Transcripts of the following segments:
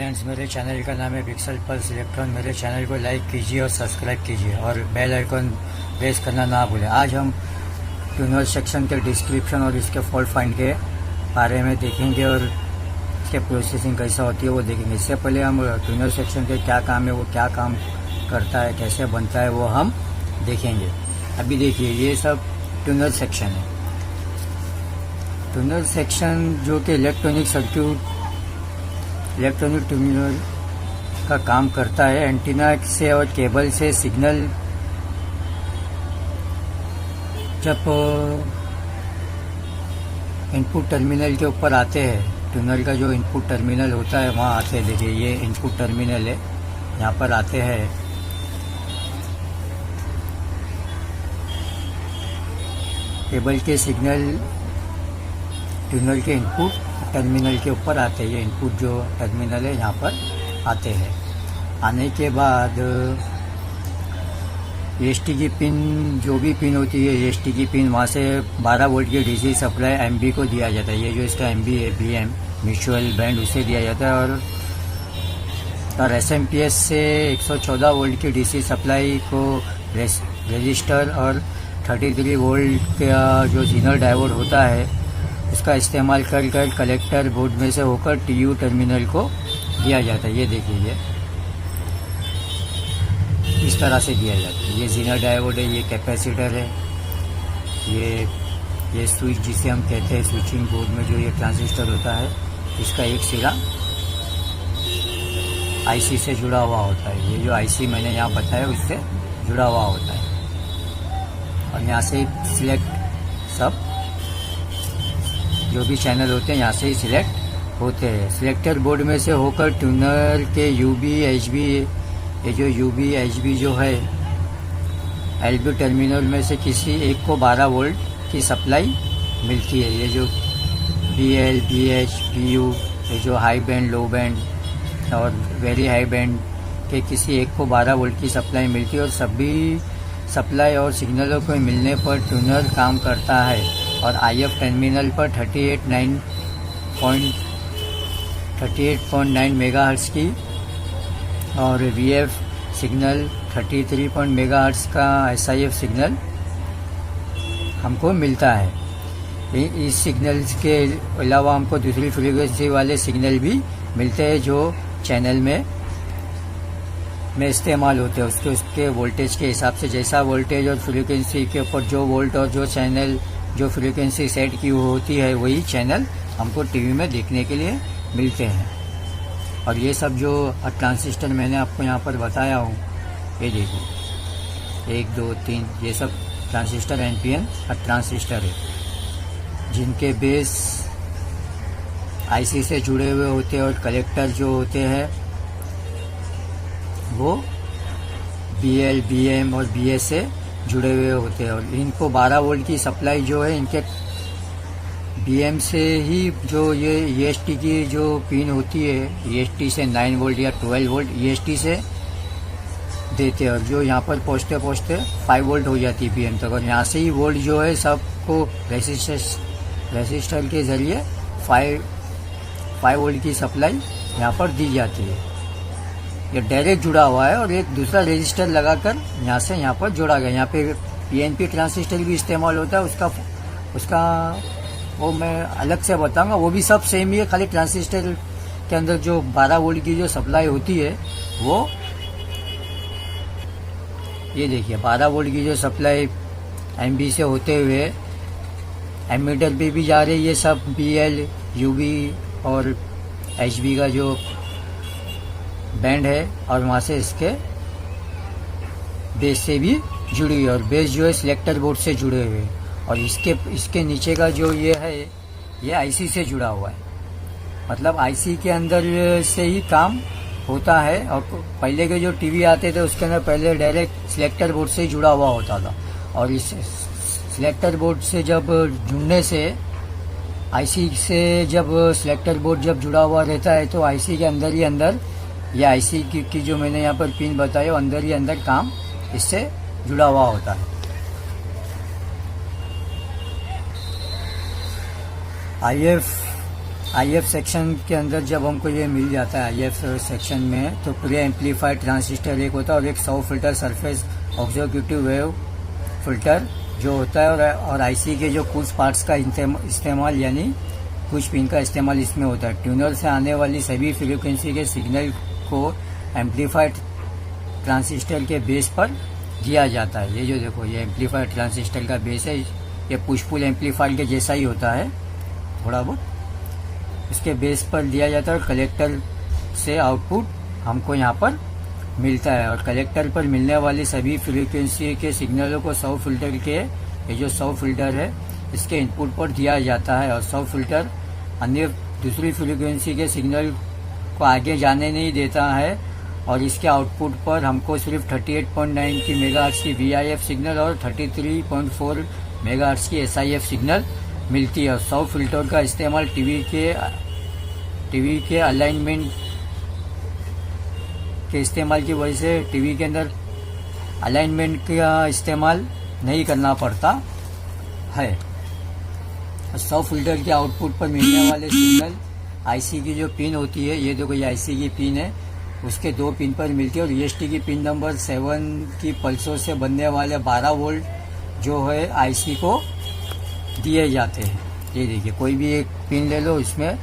Friends, मेरे channel का नाम है पिक्सल पल्स इलेक्ट्रॉन। मेरे चैनल को लाइक कीजिए और सब्सक्राइब कीजिए और बेल आइकन प्रेस करना ना भूलें। आज हम ट्यूनर सेक्शन के डिस्क्रिप्शन और इसके फॉल्ट फाइंड के बारे में देखेंगे और इसके प्रोसेसिंग कैसा होती है वो देखेंगे। इससे पहले हम ट्यूनर सेक्शन के क्या काम है, वो क्या काम करता है, कैसे बनता है, वो हम देखेंगे। अभी देखिए, ये सब ट्यूनर सेक्शन है। ट्यूनर सेक्शन जो कि इलेक्ट्रॉनिक ट्यूनर का काम करता है। एंटीना से और केबल से सिग्नल जब इनपुट टर्मिनल के ऊपर आते हैं, ट्यूनर का जो इनपुट टर्मिनल होता है वहाँ आते हैं। देखिए, ये इनपुट टर्मिनल है, यहाँ पर आते हैं। केबल के सिग्नल ट्यूनर के इनपुट टर्मिनल के ऊपर आते हैं। ये इनपुट जो टर्मिनल है यहाँ पर आते हैं। आने के बाद एसटी की पिन, जो भी पिन होती है एसटी की पिन, वहाँ से 12 वोल्ट की डीसी सप्लाई एमबी को दिया जाता है। ये जो इसका एमबी है, बीएम म्यूचुअल बैंड, उसे दिया जाता है। और एसएमपीएस से 114 वोल्ट की डीसी सप्लाई को रजिस्टर और 33 वोल्ट का जो जीनर डायोड होता है उसका इस्तेमाल कर कलेक्टर बोर्ड में से होकर टीयू टर्मिनल को दिया जाता है। ये देखिए, ये इस तरह से दिया जाता है। ये जीनर डायोड है, ये कैपेसिटर है, ये स्विच जिसे हम कहते हैं, स्विचिंग बोर्ड में जो ये ट्रांजिस्टर होता है, इसका एक सिरा आईसी से जुड़ा हुआ होता है। ये जो आईसी मैंने यहाँ बताया उससे जुड़ा हुआ होता है। और यहाँ से सिलेक्ट सब जो भी चैनल होते हैं यहाँ से ही सिलेक्ट होते हैं। सिलेक्टर बोर्ड में से होकर ट्यूनर के यूबी एचबी, ये जो यूबी एचबी जो है, एलबी टर्मिनल में से किसी एक को 12 वोल्ट की सप्लाई मिलती है। ये जो बीएल, बीएच, पीयू, ये जो हाई बैंड, लो बैंड और वेरी हाई बैंड के किसी एक को 12 वोल्ट की सप्लाई मिलती है। और सभी सप्लाई और सिग्नलों को मिलने पर ट्यूनर काम करता है। और आईएफ टर्मिनल पर 38.9 मेगाहर्ट्ज की और वीएफ सिग्नल 33 मेगाहर्ट्ज का एसआईएफ सिग्नल हमको मिलता है। इस सिग्नल्स के अलावा हमको दूसरी फ्रीक्वेंसी वाले सिग्नल भी मिलते हैं जो चैनल में इस्तेमाल होते हैं। उसके वोल्टेज के हिसाब से, जैसा वोल्टेज और फ्रीक्वेंसी के ऊपर जो वोल्ट और जो चैनल जो फ्रीक्वेंसी सेट की होती है, वही चैनल हमको टीवी में देखने के लिए मिलते हैं। और ये सब जो ट्रांजिस्टर मैंने आपको यहाँ पर बताया हूँ, ये देखिए 1, 2, 3, ये सब ट्रांजिस्टर एनपीएन ट्रांजिस्टर है, जिनके बेस आईसी से जुड़े हुए होते हैं। और कलेक्टर जो होते हैं वो बीएल, बीएम और बीएस से जुड़े हुए होते हैं। और इनको 12 वोल्ट की सप्लाई जो है, इनके बीएम से ही जो ये ईएसटी की जो पिन होती है, ईएसटी से 9 वोल्ट या 12 वोल्ट ईएसटी से देते हैं। और जो यहाँ पर पहुँचते 5 वोल्ट हो जाती है बीएम तक। और यहाँ से ही वोल्ट जो है सबको रेसिस्टर के ज़रिए 5 वोल्ट की सप्लाई यहाँ पर दी जाती है। ये डायरेक्ट जुड़ा हुआ है और एक दूसरा रेजिस्टर लगाकर यहाँ से यहाँ पर जोड़ा गया। यहाँ पे पीएनपी ट्रांजिस्टर भी इस्तेमाल होता है। उसका वो मैं अलग से बताऊंगा। वो भी सब सेम ही है, खाली ट्रांजिस्टर के अंदर जो 12 वोल्ट की जो सप्लाई होती है वो, ये देखिए 12 वोल्ट की जो सप्लाई एमबी से होते हुए एमीटर पे भी जा रही है। सब बीएल, यूबी और एचबी का जो बैंड है, और वहाँ से इसके बेस से भी जुड़ी हुई है। और बेस जो है सिलेक्टर बोर्ड से जुड़े हुए हैं। और इसके नीचे का जो ये है, ये आईसी से जुड़ा हुआ है। मतलब आईसी के अंदर से ही काम होता है। और पहले के जो टीवी आते थे उसके अंदर पहले डायरेक्ट सिलेक्टर बोर्ड से जुड़ा हुआ होता था। और इस सिलेक्टर बोर्ड से जब जुड़ने से, आईसी से जब सिलेक्टर बोर्ड जब जुड़ा हुआ रहता है, तो आईसी के अंदर ही अंदर ये आईसी की जो मैंने यहाँ पर पिन बताई, अंदर ही अंदर काम इससे जुड़ा हुआ होता है। आईएफ आईएफ सेक्शन के अंदर जब हमको ये मिल जाता है आईएफ सेक्शन में, तो प्री एम्पलीफाइड ट्रांजिस्टर एक होता है और एक 100 फिल्टर सरफेस ऑब्जर्वेटिव वेव फिल्टर जो होता है, और आईसी के जो कुछ पार्ट्स का इस्तेमाल यानी कुछ पिन का इस्तेमाल इसमें होता है। ट्यूनर से आने वाली सभी फ्रीक्वेंसी के सिग्नल को एम्पलीफाइड ट्रांजिस्टर के बेस पर दिया जाता है। ये जो देखो ये एम्पलीफाइड ट्रांजिस्टर का बेस है, ये पुश पुल एम्पलीफायर के जैसा ही होता है थोड़ा बहुत, इसके बेस पर दिया जाता है और कलेक्टर से आउटपुट हमको यहाँ पर मिलता है। और कलेक्टर पर मिलने वाली सभी फ्रीक्वेंसी के सिग्नलों को 100 फिल्टर के, ये जो 100 फिल्टर है इसके इनपुट पर दिया जाता है, और 100 फिल्टर अन्य दूसरी फ्रीक्वेंसी के सिग्नल को आगे जाने नहीं देता है, और इसके आउटपुट पर हमको सिर्फ 38.9 की मेगाहर्ट्ज की VIF सिग्नल और 33.4 मेगाहर्ट्ज की SIF सिग्नल मिलती है। और 100 फिल्टर का इस्तेमाल टीवी के अलाइनमेंट के इस्तेमाल की वजह से टीवी के अंदर अलाइनमेंट का इस्तेमाल नहीं करना पड़ता है। 100 फिल्टर के आउटपुट पर मिलने वाले सिग्नल आईसी की जो पिन होती है, ये देखो ये आईसी की पिन है, उसके 2 पिन पर मिलती है, और ईएसटी की पिन नंबर 7 की पल्सों से बनने वाले 12 वोल्ट जो है आईसी को दिए जाते हैं। ये देखिए कोई भी एक पिन ले लो, इसमें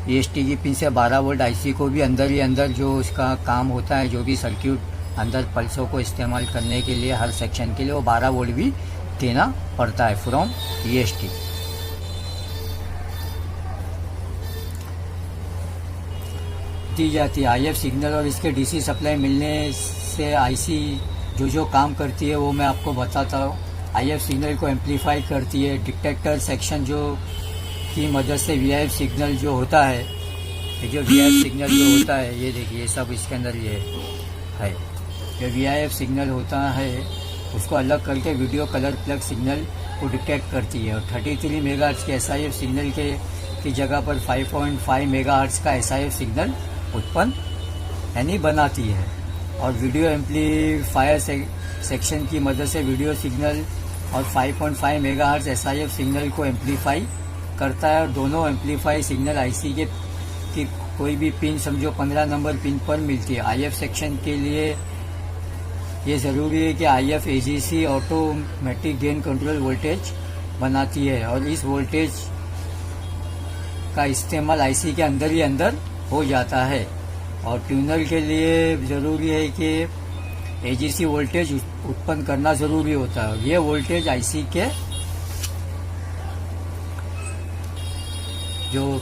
ईएसटी की पिन से 12 वोल्ट आईसी को भी अंदर ही अंदर जो उसका काम होता है, जो भी सर्किट अंदर पल्सों को इस्तेमाल करने के लिए हर सेक्शन के लिए वो 12 वोल्ट भी देना पड़ता है फ्रॉम ईएसटी। दी जाती है आईएफ सिग्नल और इसके डीसी सप्लाई मिलने से आईसी जो काम करती है वो मैं आपको बताता हूँ। आईएफ सिग्नल को एम्पलीफाई करती है। डिटेक्टर सेक्शन जो की मदद से वीआईएफ सिग्नल जो होता है, ये जो वीआईएफ सिग्नल जो होता है, ये देखिए सब इसके अंदर ये है, जो वीआईएफ सिग्नल होता है उसको अलग करके वीडियो कलर प्लग सिग्नल को डिटेक्ट करती है। और 33 मेगाहर्ट्ज के एसआईएफ सिग्नल की जगह पर 5.5 मेगाहर्ट्ज का एसआईएफ सिग्नल उत्पन्न यानी बनाती है। और वीडियो एम्पलीफायर सेक्शन की मदद से वीडियो सिग्नल और 5.5 मेगाहर्ट्ज एसआईएफ सिग्नल को एम्पलीफाई करता है। और दोनों एम्पलीफाई सिग्नल आईसी की कोई भी पिन, समझो 15 नंबर पिन पर मिलती है। आईएफ सेक्शन के लिए ये ज़रूरी है कि if AGC automatic gain control voltage बनाती है, और इस वोल्टेज का इस्तेमाल आईसी के अंदर ही अंदर हो जाता है। और ट्यूनर के लिए ज़रूरी है कि एजीसी वोल्टेज उत्पन्न करना ज़रूरी होता है। ये वोल्टेज आईसी के जो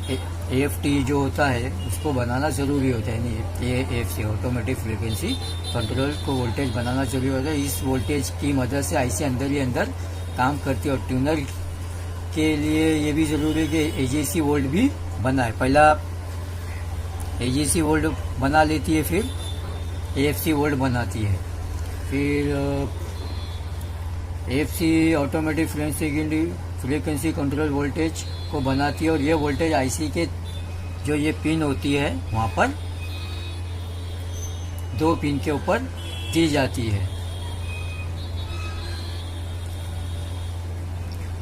एएफटी जो होता है उसको बनाना ज़रूरी होता है। यानी एएफसी ऑटोमेटिक फ्रीक्वेंसी कंट्रोल को वोल्टेज बनाना ज़रूरी होता है। इस वोल्टेज की मदद से आईसी अंदर ही अंदर काम करती है। और ट्यूनर के लिए ये भी ज़रूरी है कि एजीसी वोल्ट भी बनाए। पहला एजीसी वोल्ट बना लेती है, फिर एएफसी वोल्ट बनाती है, फिर AFC automatic frequency control voltage को बनाती है। और ये वोल्टेज आईसी के जो ये पिन होती है वहाँ पर 2 पिन के ऊपर दी जाती है।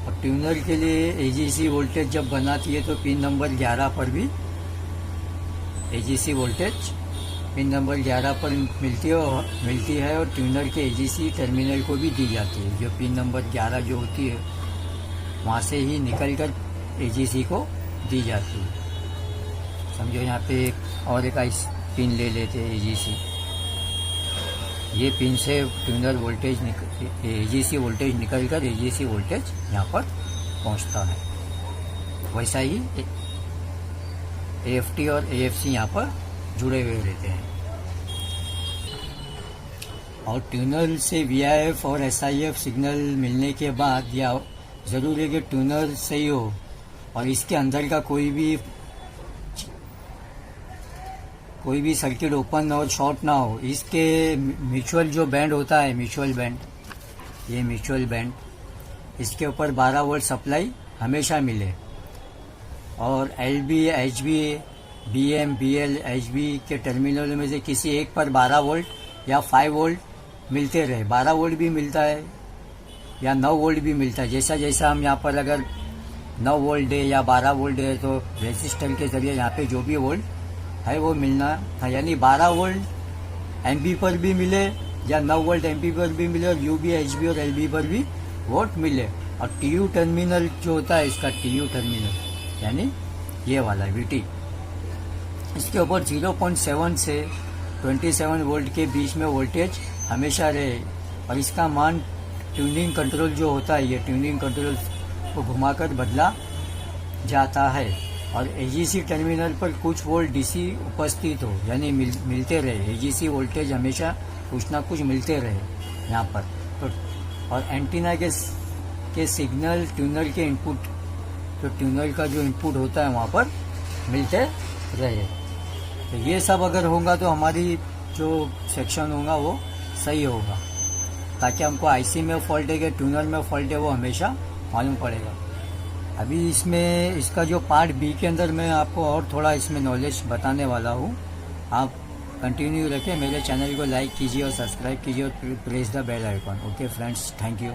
और ट्यूनर के लिए एजीसी वोल्टेज जब बनाती है तो पिन नंबर 11 पर भी एजीसी वोल्टेज पिन नंबर 11 पर मिलती है। और ट्यूनर के एजीसी टर्मिनल को भी दी जाती है। जो पिन नंबर 11 जो होती है वहाँ से ही निकलकर एजीसी को दी जाती है। समझो यहाँ पे और एक पिन ले लेते हैं एजीसी। ये पिन से ट्यूनर वोल्टेज एजीसी वोल्टेज निकलकर एजीसी वोल्टेज यहाँ पर पहुँचता है। वैसा ही एएफटी और एएफसी यहाँ पर जुड़े हुए रहते हैं। और ट्यूनर से वीआईएफ और एसआईएफ सिग्नल मिलने के बाद या ज़रूरी है कि ट्यूनर सही हो और इसके अंदर का कोई भी सर्किट ओपन और शॉर्ट ना हो। इसके म्यूचुअल जो बैंड होता है, म्यूचुअल बैंड, ये म्यूचुअल बैंड, इसके ऊपर 12 वोल्ट सप्लाई हमेशा मिले। और LB, HB, BM, BL, HB के टर्मिनल में से किसी एक पर 12 वोल्ट या 5 वोल्ट मिलते रहे। 12 वोल्ट भी मिलता है या 9 वोल्ट भी मिलता है। जैसा जैसा हम यहाँ पर अगर 9 वोल्ट है या 12 वोल्ट है तो रेजिस्टर के जरिए यहाँ पे जो भी वोल्ट है वो मिलना था, यानी 12 वोल्ट एमबी पर भी मिले या 9 वोल्ट एमबी पर भी मिले और यूबी, एचबी और एलबी पर भी वोल्ट मिले। और टीयू टर्मिनल जो होता है इसका, टीयू टर्मिनल यानी ये वाला वीटी, इसके ऊपर 0.7 से 27 वोल्ट के बीच में वोल्टेज हमेशा रहे। और इसका मान ट्यूनिंग कंट्रोल जो होता है, ये ट्यूनिंग कंट्रोल को घुमाकर बदला जाता है। और एजीसी टर्मिनल पर कुछ वोल्ट डीसी उपस्थित हो, यानी मिलते रहे। एजीसी वोल्टेज हमेशा कुछ ना कुछ मिलते रहे यहाँ पर। तो और एंटीना के सिग्नल ट्यूनर के इनपुट, तो ट्यूनर का जो इनपुट होता है वहाँ पर मिलते रहे। तो ये सब अगर होगा तो हमारी जो सेक्शन होगा वो सही होगा, ताकि हमको आईसी में फॉल्ट है कि ट्यूनर में फॉल्ट है वो हमेशा मालूम पड़ेगा। अभी इसमें इसका जो पार्ट बी के अंदर मैं आपको और थोड़ा इसमें नॉलेज बताने वाला हूँ। आप कंटिन्यू रखें, मेरे चैनल को लाइक कीजिए और सब्सक्राइब कीजिए और press the bell icon. Okay friends, thank you.